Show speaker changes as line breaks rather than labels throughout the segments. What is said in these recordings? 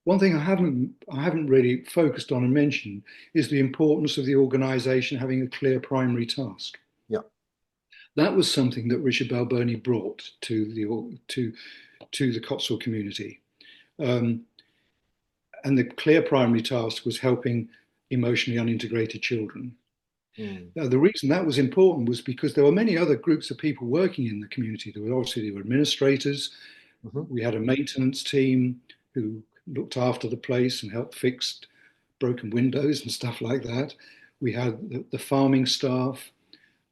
One thing I haven't really focused on and mentioned is the importance of the organisation having a clear primary task.
Yeah.
That was something that Richard Balboni brought to the Cotswold community. Um, and the clear primary task was helping emotionally unintegrated children.
Mm.
Now, the reason that was important was because there were many other groups of people working in the community. There were administrators.
Hmm.
We had a maintenance team who looked after the place and helped fix broken windows and stuff like that. We had the farming staff.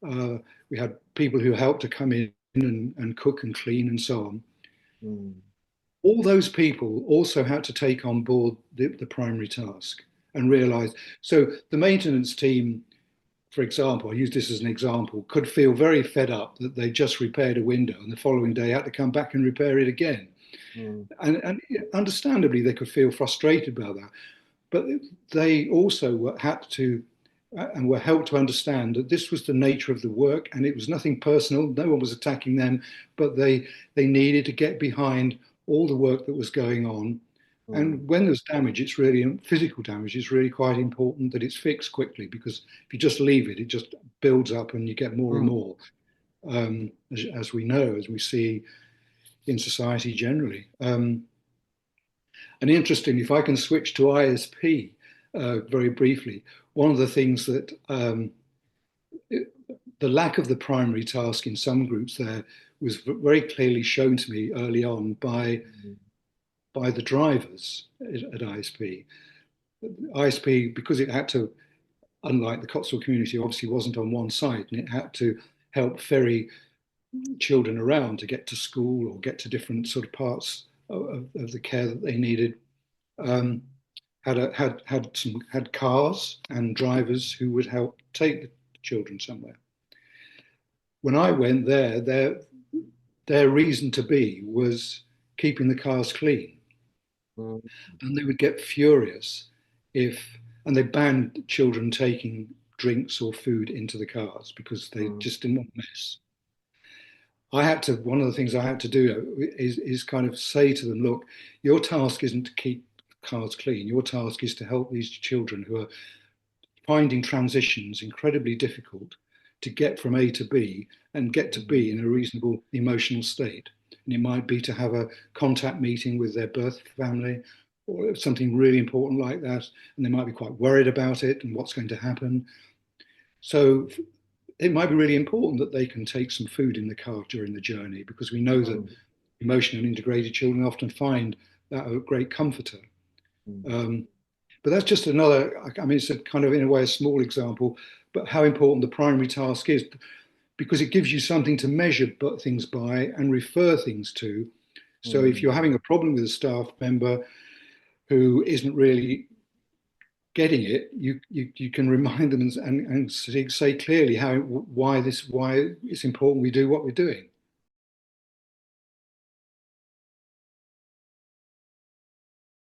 Uh, we had people who helped to come in and cook and clean and so on.
Mm.
All those people also had to take on board the primary task and realize. So the maintenance team, for example, I use this as an example, could feel very fed up that they just repaired a window and the following day had to come back and repair it again.
Mm.
And understandably, they could feel frustrated about that. But they also had to and were helped to understand that this was the nature of the work and it was nothing personal. No one was attacking them, but they needed to get behind all the work that was going on.
Mm.
And when there's damage, it's really physical damage. It's really quite important that it's fixed quickly because if you just leave it, it just builds up and you get more and
Mm.
more, as we know, as we see in society generally. And interestingly, if I can switch to ISP very briefly, one of the things that the lack of the primary task in some groups there was very clearly shown to me early on
Mm.
by the drivers at ISP. ISP, because it had to, unlike the Cotswold community, obviously wasn't on one site, and it had to help ferry children around to get to school or get to different sort of parts of the care that they needed. Um, had cars and drivers who would help take the children somewhere. When I went there, their reason to be was keeping the cars clean,
Mm.
and they would get furious if and they banned children taking drinks or food into the cars because they
Mm.
just didn't want to mess. I had to one of the things I had to do is kind of say to them, look, your task isn't to keep cars clean. Your task is to help these children who are finding transitions incredibly difficult to get from A to B and get to B
Mm.
in a reasonable emotional state. And it might be to have a contact meeting with their birth family or something really important like that. And they might be quite worried about it and what's going to happen. So it might be really important that they can take some food in the car during the journey because we know that
Mm.
emotionally integrated children often find that a great comforter.
Mm.
Um, but that's just another, I mean, it's a kind of, in a way, a small example, but how important the primary task is because it gives you something to measure things by and refer things to. So if you're
Mm.
having a problem with a staff member who isn't really getting it, you can remind them and say clearly why it's important we do what we're doing.